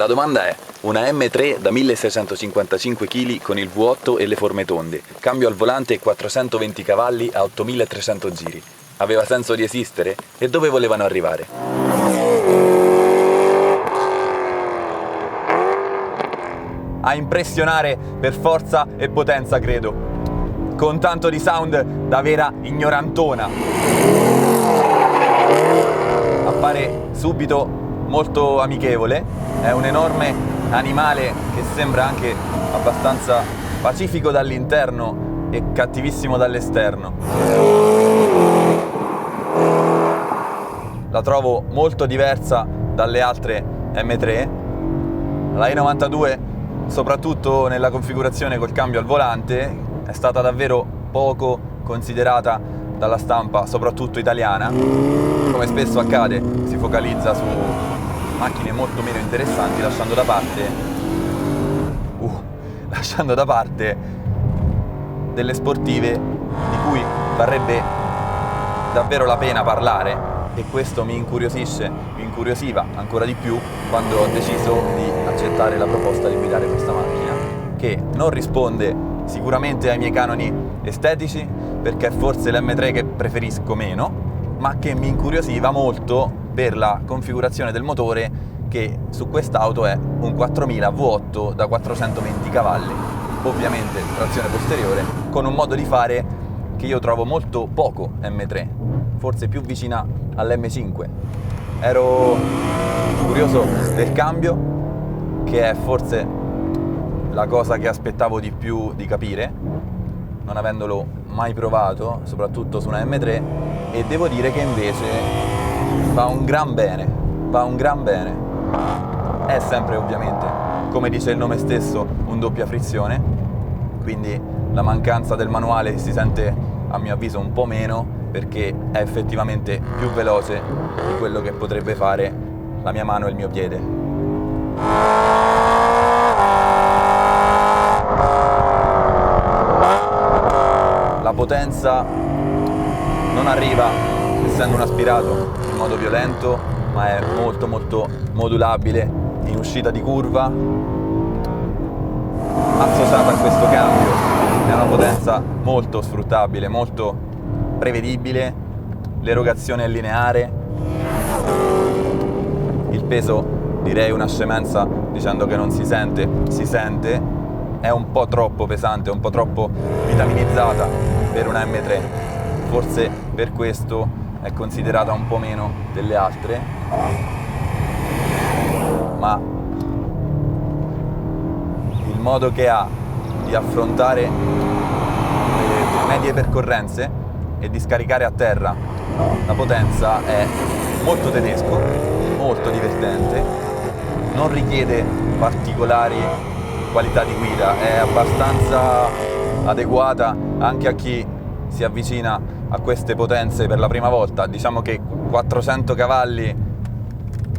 domanda è: una M3 da 1655 kg con il V8 e le forme tonde, cambio al volante e 420 cavalli a 8300 giri. Aveva senso di esistere? E dove volevano arrivare? A impressionare per forza e potenza, credo. Con tanto di sound da vera ignorantona. Appare subito molto amichevole, è un enorme animale che sembra anche abbastanza pacifico dall'interno e cattivissimo dall'esterno. La trovo molto diversa dalle altre M3. La E92, soprattutto nella configurazione col cambio al volante, è stata davvero poco considerata dalla stampa, soprattutto italiana. Come spesso accade, si focalizza su macchine molto meno interessanti, lasciando da parte delle sportive di cui varrebbe davvero la pena parlare, e questo mi incuriosiva ancora di più quando ho deciso di accettare la proposta di guidare questa macchina, che non risponde sicuramente ai miei canoni estetici, perché è forse l'M3 che preferisco meno, ma che mi incuriosiva molto per la configurazione del motore, che su quest'auto è un 4000 V8 da 420 cavalli, ovviamente trazione posteriore, con un modo di fare che io trovo molto poco M3, forse più vicina all'M5. Ero curioso del cambio, che è forse la cosa che aspettavo di più di capire, non avendolo mai provato, soprattutto su una M3, e devo dire che invece va un gran bene. È sempre, ovviamente, come dice il nome stesso, un doppia frizione, quindi la mancanza del manuale si sente a mio avviso un po' meno, perché è effettivamente più veloce di quello che potrebbe fare la mia mano e il mio piede. La potenza non arriva, essendo un aspirato, in modo violento, ma è molto modulabile in uscita di curva. Associata a questo cambio è una potenza molto sfruttabile, molto prevedibile, l'erogazione è lineare, il peso direi una scemenza dicendo che non si sente, è un po' troppo pesante, un po' troppo vitaminizzata per una M3, forse per questo è considerata un po' meno delle altre, ma il modo che ha di affrontare le medie percorrenze e di scaricare a terra la potenza è molto tedesco, molto divertente, non richiede particolari qualità di guida, è abbastanza adeguata anche a chi si avvicina a queste potenze per la prima volta. Diciamo che 400 cavalli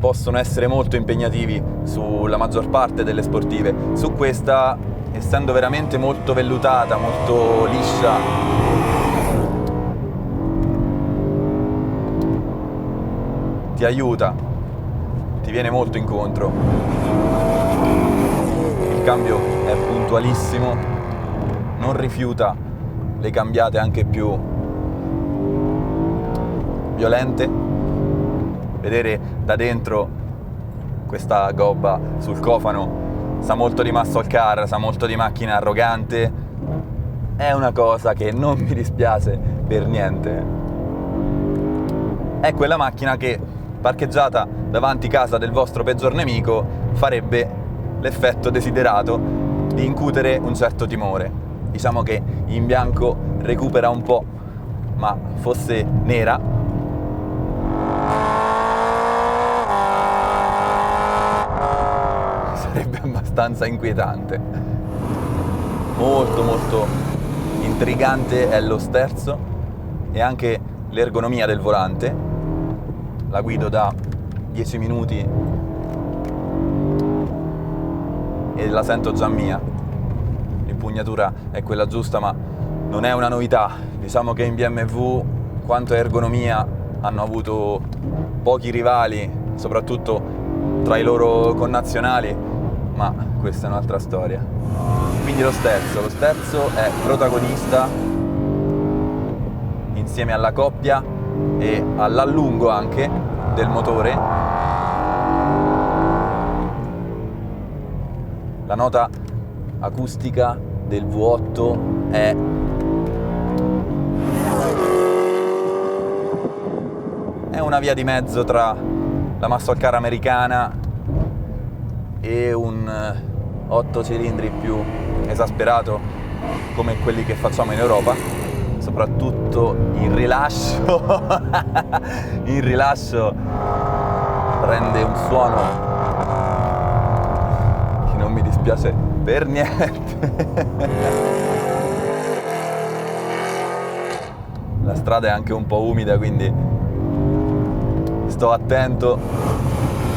possono essere molto impegnativi sulla maggior parte delle sportive. Su questa, essendo veramente molto vellutata, molto liscia, ti aiuta, ti viene molto incontro. Il cambio è puntualissimo, non rifiuta le cambiate anche più violente. Vedere da dentro questa gobba sul cofano sa molto di muscle car, sa molto di macchina arrogante, è una cosa che non mi dispiace per niente. È quella macchina che, parcheggiata davanti casa del vostro peggior nemico, farebbe l'effetto desiderato di incutere un certo timore. Diciamo che in bianco recupera un po', ma fosse nera sarebbe abbastanza inquietante. Molto intrigante è lo sterzo e anche l'ergonomia del volante. La guido da 10 minuti e la sento già mia. L'impugnatura è quella giusta, ma non è una novità. Diciamo che in BMW, quanto a ergonomia, hanno avuto pochi rivali, soprattutto tra i loro connazionali, ma questa è un'altra storia. Quindi lo sterzo è protagonista insieme alla coppia e all'allungo anche del motore. La nota acustica del V8 è una via di mezzo tra la muscle car americana e un 8 cilindri più esasperato come quelli che facciamo in Europa, soprattutto il rilascio. Il rilascio prende un suono che non mi dispiace per niente. La strada è anche un po' umida, quindi sto attento,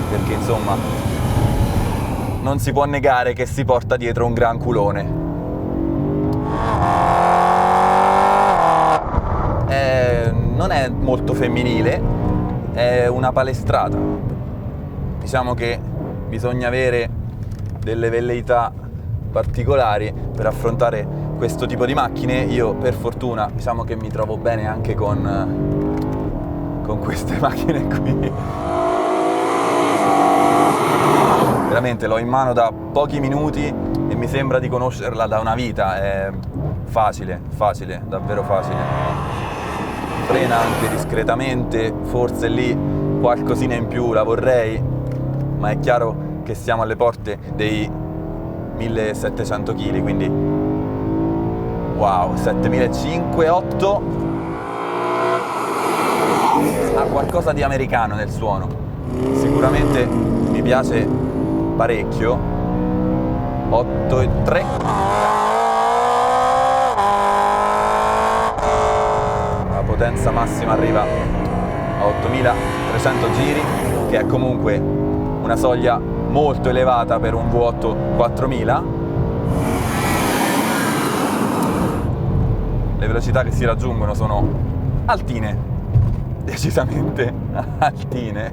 perché insomma non si può negare che si porta dietro un gran culone. Non è molto femminile, è una palestrata. Diciamo che bisogna avere delle velleità particolari per affrontare questo tipo di macchine. Io per fortuna diciamo che mi trovo bene anche con queste macchine qui. Veramente l'ho in mano da pochi minuti e mi sembra di conoscerla da una vita. È facile, davvero facile. Frena anche discretamente, forse lì qualcosina in più la vorrei, ma è chiaro che siamo alle porte dei 1700 kg, quindi wow, 7500-8 ha qualcosa di americano nel suono. Sicuramente mi piace parecchio. 8,3. La potenza massima arriva a 8300 giri, che è comunque una soglia molto elevata per un V8 4000. Le velocità che si raggiungono sono altine, decisamente altine.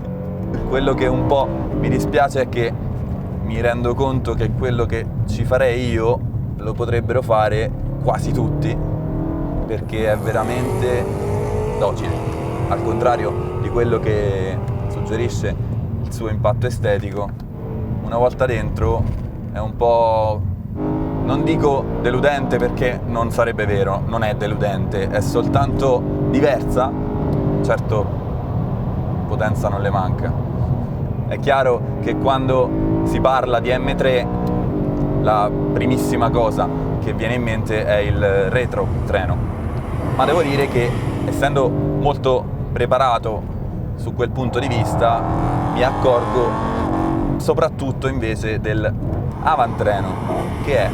Quello che un po' mi dispiace è che mi rendo conto che quello che ci farei io lo potrebbero fare quasi tutti, perché è veramente docile, al contrario di quello che suggerisce il suo impatto estetico. Una volta dentro è un po', non dico deludente, perché non sarebbe vero, non è deludente, è soltanto diversa. Certo, potenza non le manca. È chiaro che quando si parla di M3 la primissima cosa che viene in mente è il retrotreno, ma devo dire che, essendo molto preparato su quel punto di vista, mi accorgo soprattutto invece del avantreno, che è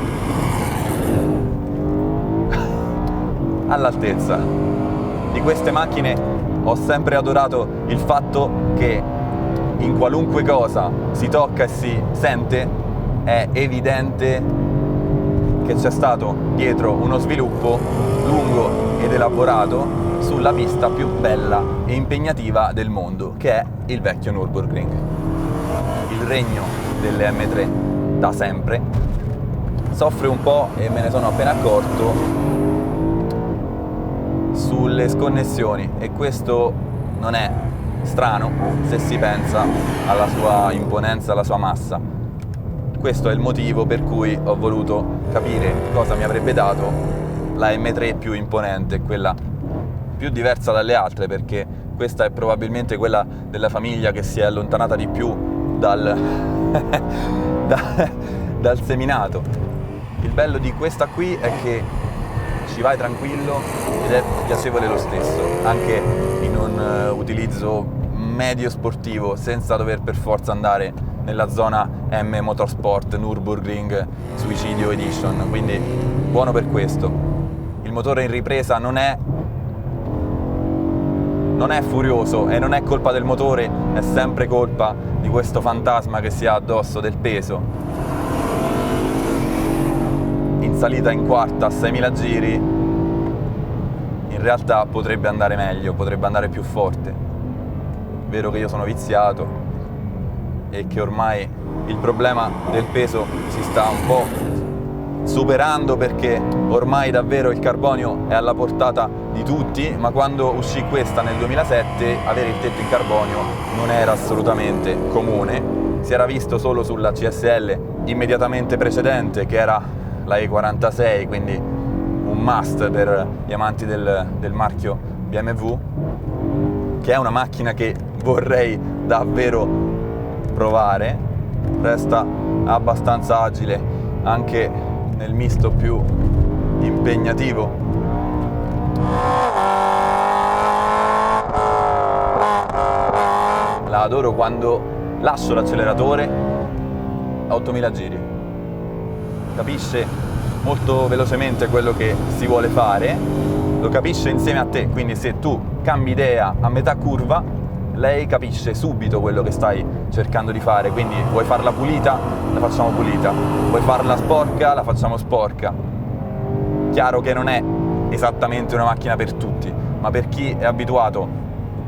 all'altezza. Di queste macchine ho sempre adorato il fatto che in qualunque cosa si tocca e si sente, è evidente che c'è stato dietro uno sviluppo lungo ed elaborato sulla pista più bella e impegnativa del mondo, che è il vecchio Nürburgring. Il regno delle M3 da sempre soffre un po', e me ne sono appena accorto, sulle sconnessioni, e questo non è strano se si pensa alla sua imponenza, alla sua massa. Questo è il motivo per cui ho voluto capire cosa mi avrebbe dato la M3 più imponente, quella più diversa dalle altre, perché questa è probabilmente quella della famiglia che si è allontanata di più dal seminato. Il bello di questa qui è che ci vai tranquillo ed è piacevole lo stesso, anche in un utilizzo medio sportivo, senza dover per forza andare nella zona M Motorsport, Nürburgring, Suicidio Edition, quindi buono per questo. Il motore in ripresa non è furioso, e non è colpa del motore, è sempre colpa di questo fantasma che si ha addosso del peso. In salita in quarta a 6.000 giri in realtà potrebbe andare meglio, potrebbe andare più forte. Vero che io sono viziato, e che ormai il problema del peso si sta un po' superando, perché ormai davvero il carbonio è alla portata di tutti, ma quando uscì questa nel 2007 avere il tetto in carbonio non era assolutamente comune. Si era visto solo sulla CSL immediatamente precedente, che era la E46, quindi un must per gli amanti del marchio BMW, che è una macchina che vorrei davvero provare. Resta abbastanza agile anche nel misto più impegnativo. La adoro quando lascio l'acceleratore a 8000 giri. Capisce molto velocemente quello che si vuole fare, lo capisce insieme a te, quindi se tu cambi idea a metà curva, lei capisce subito quello che stai cercando di fare. Quindi vuoi farla pulita? La facciamo pulita. Vuoi farla sporca? La facciamo sporca. Chiaro che non è esattamente una macchina per tutti, ma per chi è abituato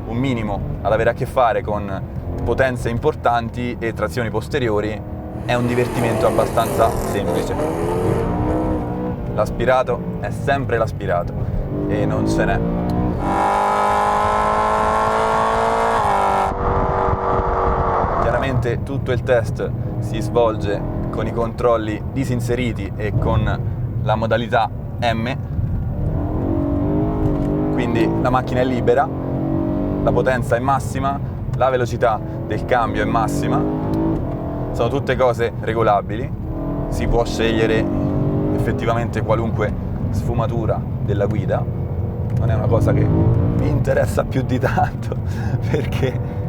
un minimo ad avere a che fare con potenze importanti e trazioni posteriori, è un divertimento abbastanza semplice. L'aspirato è sempre l'aspirato e non ce n'è. Chiaramente tutto il test si svolge con i controlli disinseriti e con la modalità M, quindi la macchina è libera, la potenza è massima, la velocità del cambio è massima, sono tutte cose regolabili, si può scegliere effettivamente qualunque sfumatura della guida, non è una cosa che mi interessa più di tanto perché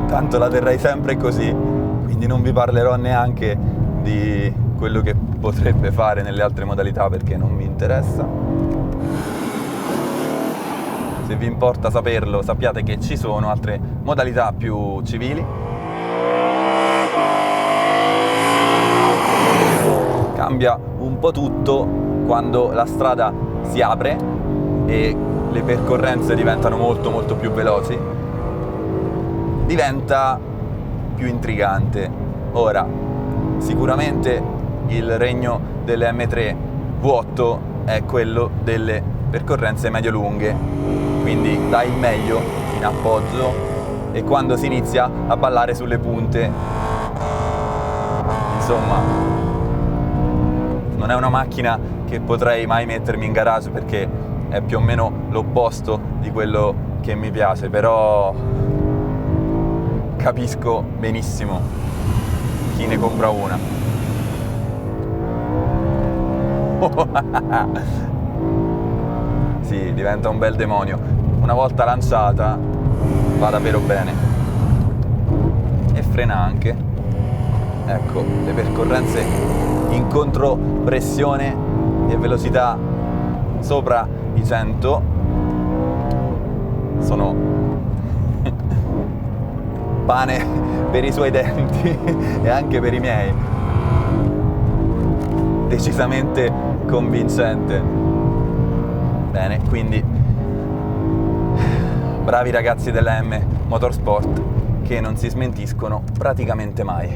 tanto la terrei sempre così, quindi non vi parlerò neanche di quello che potrebbe fare nelle altre modalità perché non mi interessa. Se vi importa saperlo, sappiate che ci sono altre modalità più civili. Cambia un po' tutto quando la strada si apre e le percorrenze diventano molto molto più veloci. Diventa più intrigante. Ora, sicuramente il regno delle M3 V8 è quello delle percorrenze medio-lunghe, quindi dai il meglio in appoggio e quando si inizia a ballare sulle punte. Insomma, non è una macchina che potrei mai mettermi in garage perché è più o meno l'opposto di quello che mi piace, però capisco benissimo chi ne compra una. Sì, diventa un bel demonio. Una volta lanciata va davvero bene. E frena anche. Ecco, le percorrenze in contropressione e velocità sopra i 100 sono pane per i suoi denti e anche per i miei. Decisamente convincente. Bene, quindi bravi ragazzi della M Motorsport che non si smentiscono praticamente mai.